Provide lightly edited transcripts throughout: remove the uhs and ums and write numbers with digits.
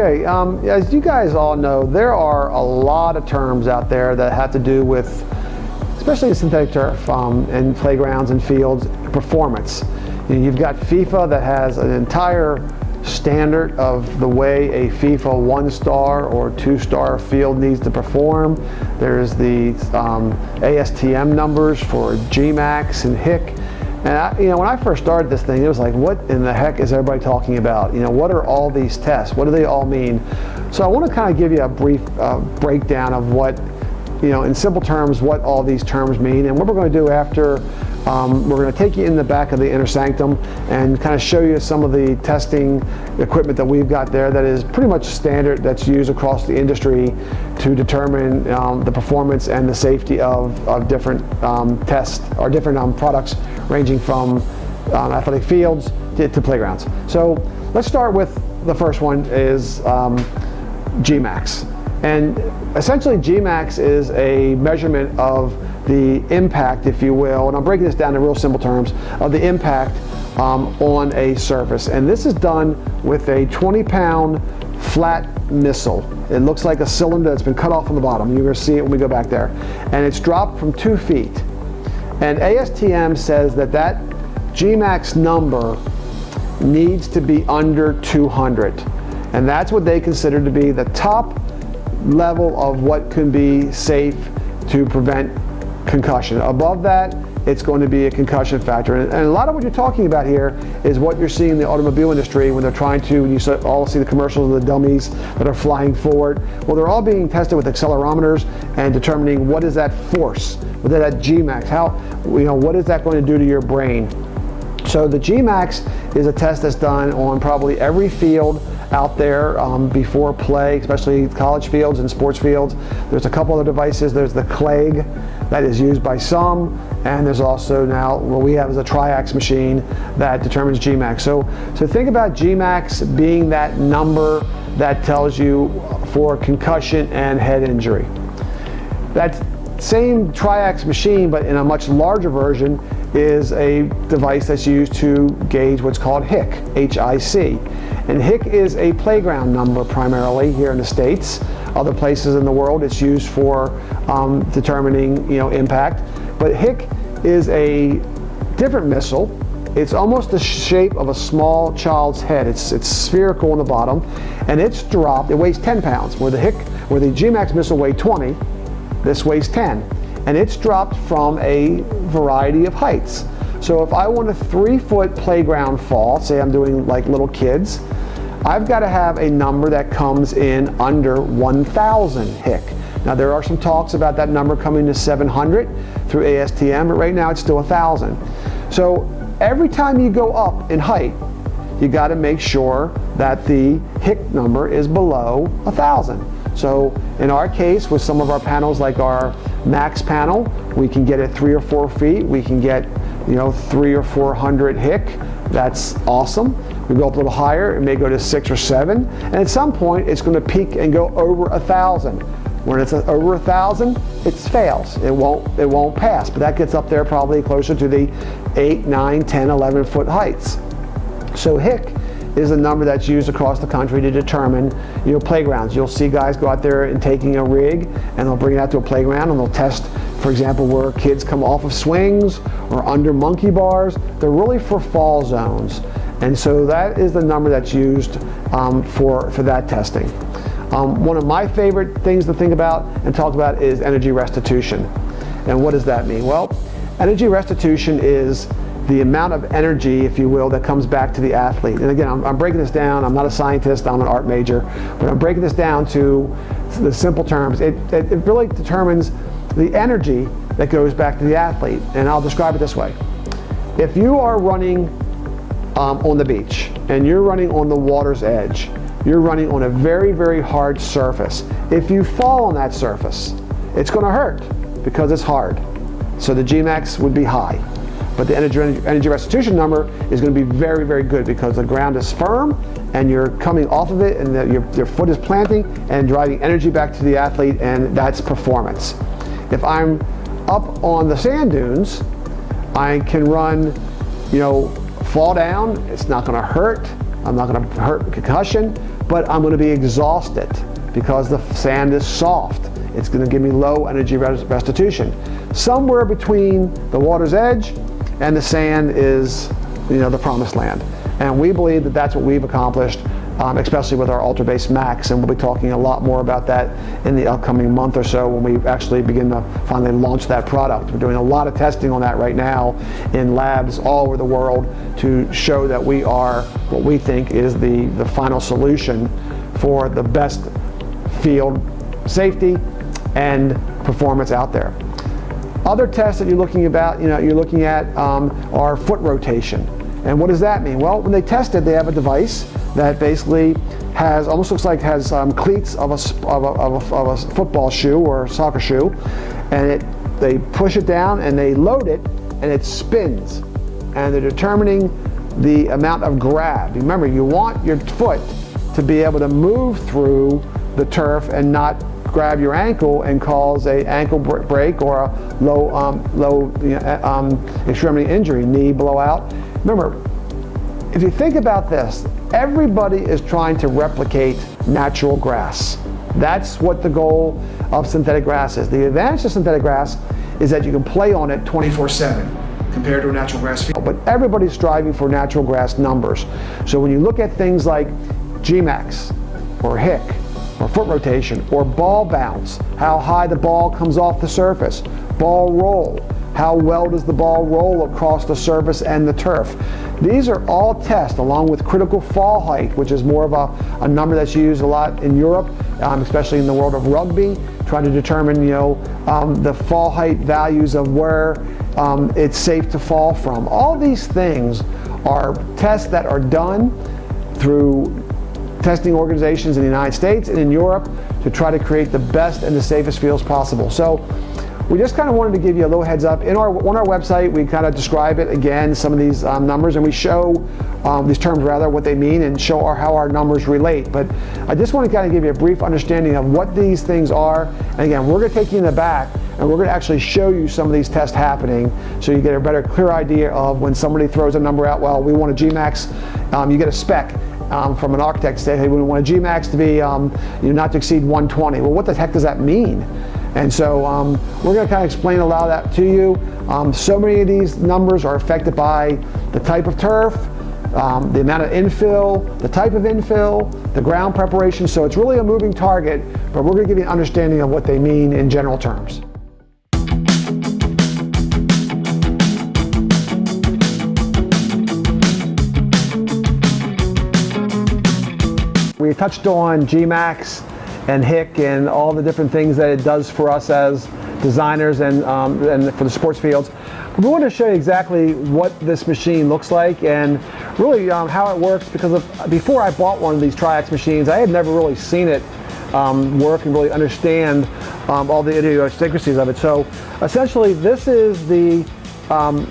Okay, as you guys all know, there are a lot of terms out there that have to do with, especially synthetic turf and playgrounds and fields, performance. You've got FIFA that has an entire standard of the way a FIFA 1-star or 2-star field needs to perform. There's the ASTM numbers for GMAX and HIC. And when I first started this thing, it was like, what in the heck is everybody talking about? What are all these tests? What do they all mean? So I want to kind of give you a brief breakdown of what, in simple terms, what all these terms mean. And what we're going to do after, we're going to take you in the back of the inner sanctum and kind of show you some of the testing equipment that we've got there that is pretty much standard, that's used across the industry to determine the performance and the safety of different tests or different products, ranging from athletic fields to playgrounds. So let's start with the first one is GMAX. And essentially GMAX is a measurement of the impact, if you will, and I'm breaking this down in real simple terms, of the impact on a surface. And this is done with a 20-pound flat missile. It looks like a cylinder that's been cut off from the bottom. You're going to see it when we go back there. And it's dropped from 2 feet. And ASTM says that that GMAX number needs to be under 200. And that's what they consider to be the top level of what can be safe to prevent concussion. Above that, it's going to be a concussion factor. And a lot of what you're talking about here is what you're seeing in the automobile industry when they're trying to, you all see the commercials of the dummies that are flying forward. Well, they're all being tested with accelerometers and determining what is that force, what is that GMAX, what is that going to do to your brain. So the GMAX is a test that's done on probably every field out there before play, especially college fields and sports fields. There's a couple other devices. There's the CLAG that is used by some, and there's also now what we have is a triax machine that determines GMAX. So think about GMAX being that number that tells you for concussion and head injury. That same triax machine, but in a much larger version, is a device that's used to gauge what's called HIC, H-I-C. And HIC is a playground number primarily here in the States. Other places in the world it's used for determining impact. But HIC is a different missile. It's almost the shape of a small child's head. It's spherical on the bottom, and it's dropped. It weighs 10 pounds. Where the GMAX missile weighed 20, this weighs 10. And it's dropped from a variety of heights. So if I want a 3-foot playground fall, say I'm doing like little kids, I've got to have a number that comes in under 1,000 HIC. Now there are some talks about that number coming to 700 through ASTM, but right now it's still 1,000. So every time you go up in height, you got to make sure that the HIC number is below 1,000. So in our case, with some of our panels like our Max panel, we can get at 3 or 4 feet. We can get 300 or 400 HIC. That's awesome. We go up a little higher, it may go to 6 or 7, and at some point it's going to peak and go over 1,000. When it's over 1,000, it fails. It won't pass, but that gets up there probably closer to the 8, 9, 10, 11 foot heights. So HIC is a number that's used across the country to determine playgrounds. You'll see guys go out there and taking a rig, and they'll bring it out to a playground and they'll test, for example, where kids come off of swings or under monkey bars. They're really for fall zones. And so that is the number that's used for that testing. One of my favorite things to think about and talk about is energy restitution. And what does that mean? Well, energy restitution is the amount of energy, if you will, that comes back to the athlete. And again, I'm breaking this down. I'm not a scientist, I'm an art major, but I'm breaking this down to the simple terms. It really determines the energy that goes back to the athlete. And I'll describe it this way. If you are running on the beach and you're running on the water's edge, you're running on a very, very hard surface. If you fall on that surface, it's going to hurt because it's hard. So the GMAX would be high. But the energy restitution number is going to be very, very good because the ground is firm and you're coming off of it and your foot is planting and driving energy back to the athlete, and that's performance. If I'm up on the sand dunes, I can run, fall down. It's not going to hurt. I'm not going to hurt concussion, but I'm going to be exhausted because the sand is soft. It's going to give me low energy restitution. Somewhere between the water's edge and the sand is, the promised land. And we believe that that's what we've accomplished, especially with our UltraBase Max, and we'll be talking a lot more about that in the upcoming month or so when we actually begin to finally launch that product. We're doing a lot of testing on that right now in labs all over the world to show that we are what we think is the final solution for the best field safety and performance out there. Other tests that you're looking at are foot rotation. And what does that mean? Well, when they test it, they have a device that basically almost looks like has cleats of a football shoe or soccer shoe, and they push it down and they load it and it spins, and they're determining the amount of grab. Remember, you want your foot to be able to move through the turf and not grab your ankle and cause an ankle break or a low extremity injury, knee blowout. Remember, if you think about this, everybody is trying to replicate natural grass. That's what the goal of synthetic grass is. The advantage of synthetic grass is that you can play on it 24/7 compared to a natural grass field. But everybody's striving for natural grass numbers. So when you look at things like GMAX or HIC or foot rotation or ball bounce, how high the ball comes off the surface, ball roll, how well does the ball roll across the surface and the turf. These are all tests along with critical fall height, which is more of a number that's used a lot in Europe, especially in the world of rugby, trying to determine the fall height values of where it's safe to fall from. All these things are tests that are done through testing organizations in the United States and in Europe to try to create the best and the safest fields possible. So we just kind of wanted to give you a little heads up. On our website, we kind of describe it again, some of these numbers, and we show these terms rather, what they mean, and show how our numbers relate. But I just want to kind of give you a brief understanding of what these things are. And again, we're going to take you in the back, and we're going to actually show you some of these tests happening so you get a better, clear idea of when somebody throws a number out, well, we want a GMAX, you get a spec. From an architect say, hey, we want a GMAX to be not to exceed 120. Well, what the heck does that mean? And so we're going to kind of explain a lot of that to you. So many of these numbers are affected by the type of turf, the amount of infill, the type of infill, the ground preparation. So it's really a moving target, but we're going to give you an understanding of what they mean in general terms. We touched on GMAX and HIC and all the different things that it does for us as designers and for the sports fields. We want to show you exactly what this machine looks like and really how it works, because before I bought one of these Triax machines, I had never really seen it work and really understand all the idiosyncrasies of it. So essentially this is the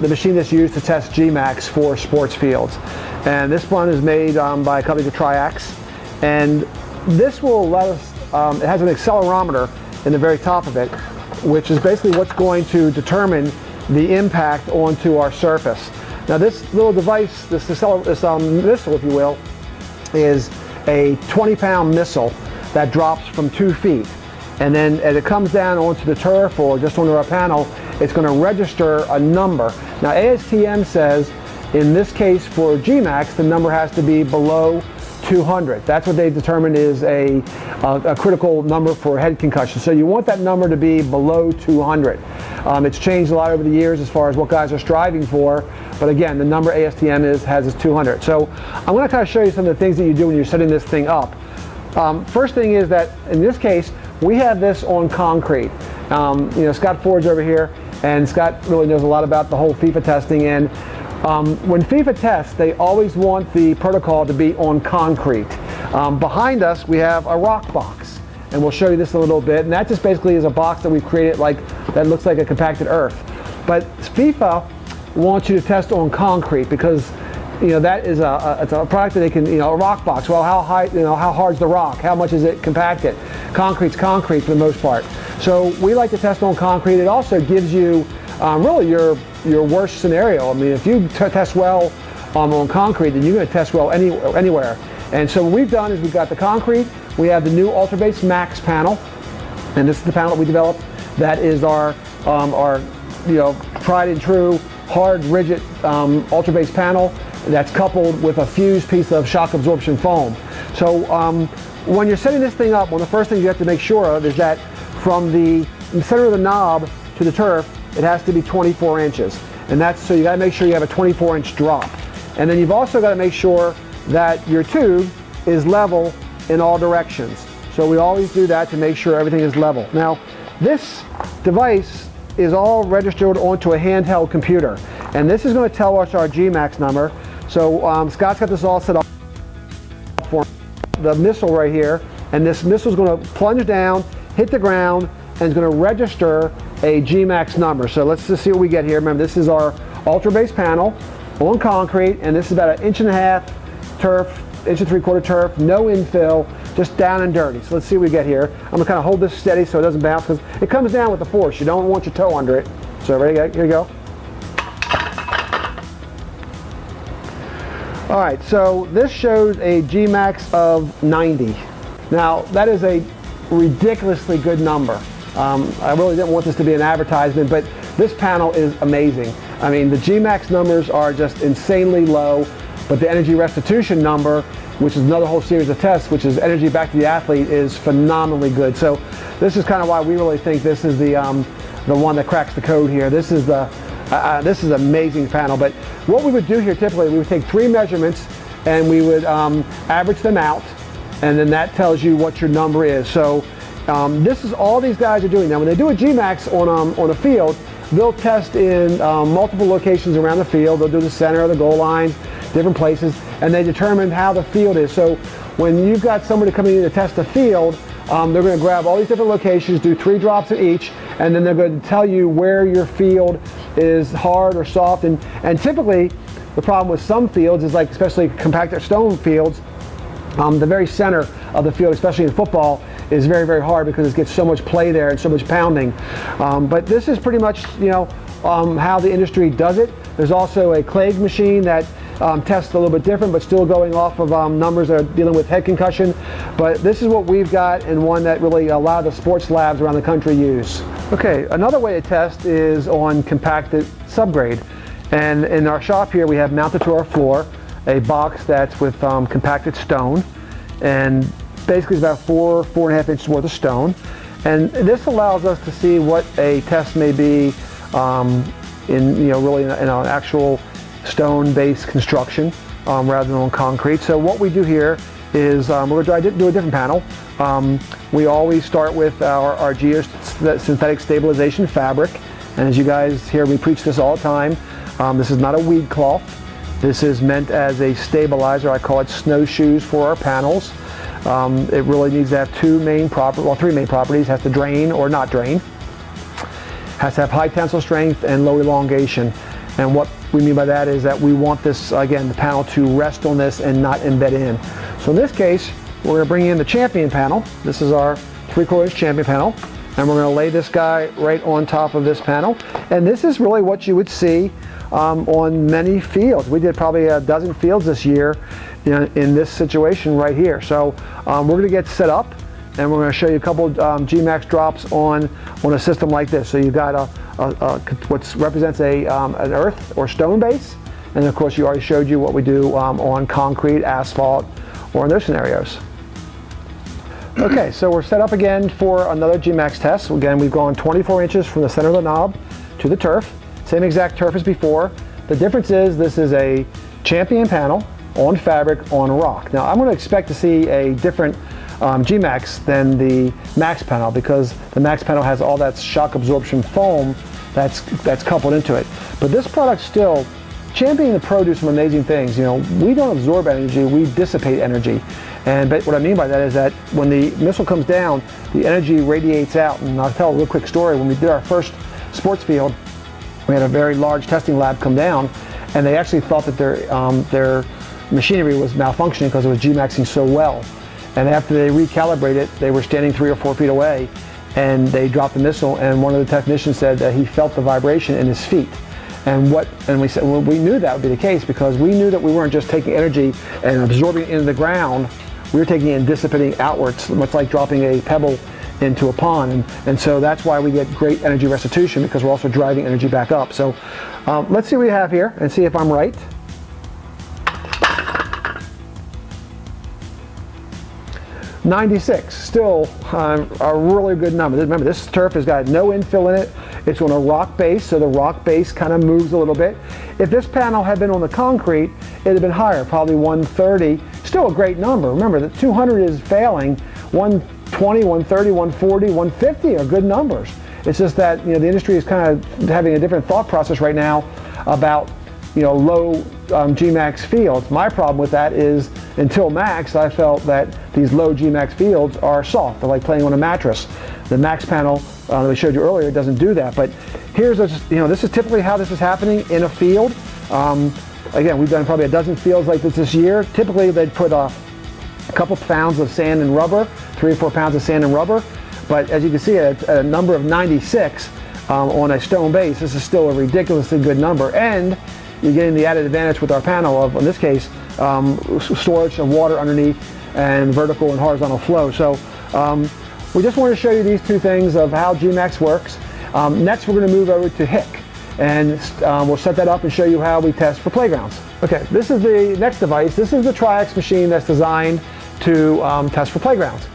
machine that's used to test GMAX for sports fields. And this one is made by a company called Triax. And this will let us, it has an accelerometer in the very top of it, which is basically what's going to determine the impact onto our surface. Now this little device, this missile, if you will, is a 20-pound missile that drops from 2 feet. And then as it comes down onto the turf or just onto our panel, it's going to register a number. Now ASTM says, in this case for GMAX, the number has to be below 200. That's what they determined is a critical number for head concussion. So you want that number to be below 200. It's changed a lot over the years as far as what guys are striving for, but again, the number ASTM has is 200. So I'm going to kind of show you some of the things that you do when you're setting this thing up. First thing is that in this case, we have this on concrete. Scott Ford's over here, and Scott really knows a lot about the whole FIFA testing. And when FIFA tests, they always want the protocol to be on concrete. Behind us, we have a rock box, and we'll show you this in a little bit. And that just basically is a box that we've created that looks like a compacted earth. But FIFA wants you to test on concrete because that is it's a product that they can, a rock box. Well, how high, how hard's the rock? How much is it compacted? Concrete's concrete for the most part. So we like to test on concrete. It also gives you really your worst scenario. I mean, if you test well on concrete, then you're going to test well anywhere. And so what we've done is we've got the concrete, we have the new UltraBaseMax panel, and this is the panel that we developed. That is our tried and true, hard, rigid UltraBase panel that's coupled with a fused piece of shock absorption foam. So when you're setting this thing up, one of the first things you have to make sure of is that from the center of the knob to the turf, it has to be 24 inches. And that's, so you gotta make sure you have a 24-inch drop. And then you've also gotta make sure that your tube is level in all directions. So we always do that to make sure everything is level. Now, this device is all registered onto a handheld computer. And this is gonna tell us our GMAX number. So Scott's got this all set up for the missile right here. And this missile is gonna plunge down, hit the ground, and it's gonna register a GMAX number. So let's just see what we get here. Remember, this is our UltraBase panel on concrete, and this is about 1.5 inch turf, 1.75 inch turf, no infill, just down and dirty. So let's see what we get here. I'm gonna kind of hold this steady so it doesn't bounce, because it comes down with the force. You don't want your toe under it. So ready, here you go. All right, so this shows a GMAX of 90. Now, that is a ridiculously good number. I really didn't want this to be an advertisement, but this panel is amazing. I mean, the GMAX numbers are just insanely low, but the energy restitution number, which is another whole series of tests, which is energy back to the athlete, is phenomenally good. So this is kind of why we really think this is the one that cracks the code here. This is this is an amazing panel. But what we would do here typically, we would take 3 measurements and we would average them out, and then that tells you what your number is. So this is all these guys are doing. Now when they do a GMAX on a field, they'll test in multiple locations around the field. They'll do the center, the goal lines, different places, and they determine how the field is. So when you've got somebody coming in to test the field, they're going to grab all these different locations, do 3 drops at each, and then they're going to tell you where your field is hard or soft. And typically, the problem with some fields is, like especially compacted stone fields, the very center of the field, especially in football, is very, very hard because it gets so much play there and so much pounding. But this is pretty much, how the industry does it. There's also a Clegg machine that tests a little bit different, but still going off of numbers that are dealing with head concussion. But this is what we've got, and one that really a lot of the sports labs around the country use. Okay, another way to test is on compacted subgrade. And in our shop here, we have mounted to our floor a box that's with compacted stone, and basically it's about 4.5 inches worth of stone. And this allows us to see what a test may be really in an actual stone-based construction rather than on concrete. So what we do here is we're going to try to do a different panel. We always start with our geosynthetic stabilization fabric, and as you guys hear me preach this all the time, this is not a weed cloth. This is meant as a stabilizer. I call it snowshoes for our panels. It really needs to have 3 main properties. It has to drain or not drain. Has to have high tensile strength and low elongation. And what we mean by that is that we want this, again, the panel to rest on this and not embed in. So in this case, we're going to bring in the champion panel. This is our 3/4 inch champion panel. And we're going to lay this guy right on top of this panel. And this is really what you would see on many fields. We did probably a dozen fields this year in this situation right here. So we're going to get set up, and we're going to show you a couple GMAX drops on a system like this. So you've got what represents an earth or stone base, and of course you already showed you what we do on concrete, asphalt, or in those scenarios. Okay, so we're set up again for another GMAX test. Again, we've gone 24 inches from the center of the knob to the turf. Same exact turf as before. The difference is this is a champion panel on fabric on rock. Now I'm going to expect to see a different GMAX than the Max panel, because the Max panel has all that shock absorption foam that's coupled into it. But this product still, Champion and Pro do some amazing things. We don't absorb energy, we dissipate energy. But what I mean by that is that when the missile comes down, the energy radiates out. And I'll tell a real quick story. When we did our first sports field, we had a very large testing lab come down, and they actually thought that their machinery was malfunctioning because it was GMAXing so well. And after they recalibrated it, they were standing 3 or 4 feet away, and they dropped the missile, and one of the technicians said that he felt the vibration in his feet. And we said, well, we knew that would be the case because we knew that we weren't just taking energy and absorbing it into the ground. We were taking it and dissipating outwards, much like dropping a pebble into a pond. And so that's why we get great energy restitution, because we're also driving energy back up. So let's see what we have here and see if I'm right. (96), still a really good number. Remember, this turf has got no infill in it. It's on a rock base, so the rock base kind of moves a little bit. If this panel had been on the concrete, it would have been higher, probably 130. Still a great number. Remember, the 200 is failing. 120, 130, 140, 150 are good numbers. It's just that, you know, the industry is kind of having a different thought process right now about, you know, low GMAX fields. My problem with that is, until Max, I felt that these low GMAX fields are soft. They're like playing on a mattress. The Max panel that we showed you earlier doesn't do that. But here's, you know, this is typically how this is happening in a field. Again, we've done probably a dozen fields like this year. Typically, they'd put a couple pounds of sand and rubber, 3 or 4 pounds of sand and rubber. But as you can see, at a number of 96 on a stone base, this is still a ridiculously good number. And you're getting the added advantage with our panel of, in this case, storage of water underneath and vertical and horizontal flow. So we just want to show you these two things of how GMAX works. Next, we're going to move over to HIC, and we'll set that up and show you how we test for playgrounds. Okay, this is the next device. This is the Tri-X machine that's designed to test for playgrounds.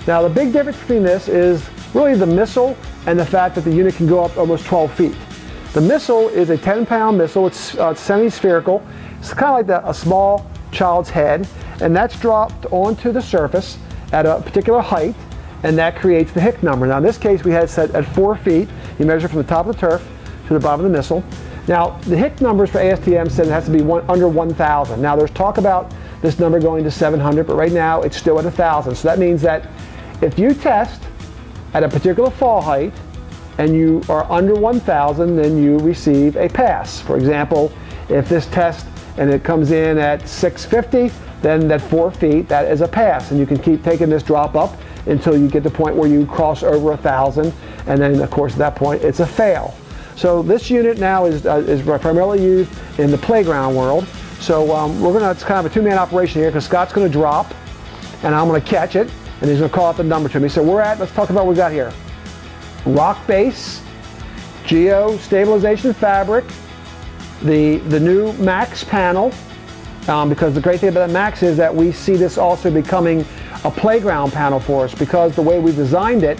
Now, the big difference between this is really the missile and the fact that the unit can go up almost 12 feet. The missile is a 10-pound missile. It's semi-spherical. It's kind of like a small child's head, and that's dropped onto the surface at a particular height, and that creates the HIC number. Now, in this case, we had it set at 4 feet. You measure from the top of the turf to the bottom of the missile. Now, the HIC numbers for ASTM said it has to be under 1,000. Now, there's talk about this number going to 700, but right now it's still at 1,000. So that means that if you test at a particular fall height and you are under 1,000, then you receive a pass. For example, if this test and it comes in at 650, then that 4 feet, that is a pass. And you can keep taking this drop up until you get to the point where you cross over 1,000. And then, of course, at that point, it's a fail. So this unit now is primarily used in the playground world. So it's kind of a two-man operation here, because Scott's going to drop, and I'm going to catch it, and he's going to call out the number to me. So let's talk about what we got here. Rock base, geo stabilization fabric, the new Max panel, because the great thing about the Max is that we see this also becoming a playground panel for us, because the way we designed it,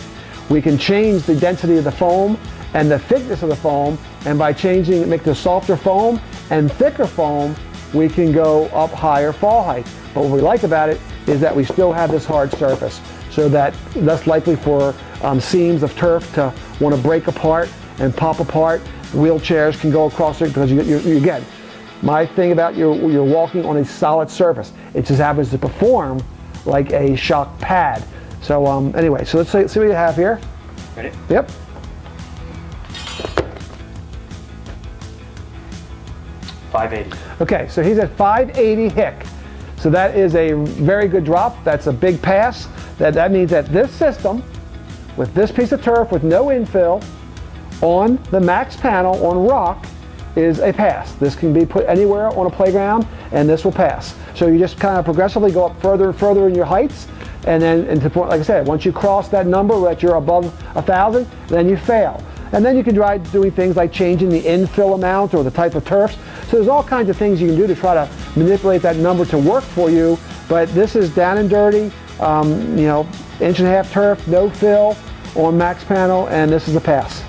we can change the density of the foam and the thickness of the foam, and by changing it, make the softer foam and thicker foam, we can go up higher fall height. But what we like about it is that we still have this hard surface, so that less likely for seams of turf to want to break apart and pop apart. Wheelchairs can go across it, because you again, my thing about you're walking on a solid surface. It just happens to perform like a shock pad. So anyway, so let's see what you have here. Ready? Yep. .580. Okay, so he's at 580 HIC. So that is a very good drop. That's a big pass. That means that this system, with this piece of turf with no infill, on the Max panel on rock, is a pass. This can be put anywhere on a playground, and this will pass. So you just kind of progressively go up further and further in your heights, and then, and to point, like I said, once you cross that number that you're above 1,000, then you fail. And then you can try doing things like changing the infill amount or the type of turfs. So there's all kinds of things you can do to try to manipulate that number to work for you. But this is down and dirty, 1.5 inch turf, no fill on Max panel, and this is a pass.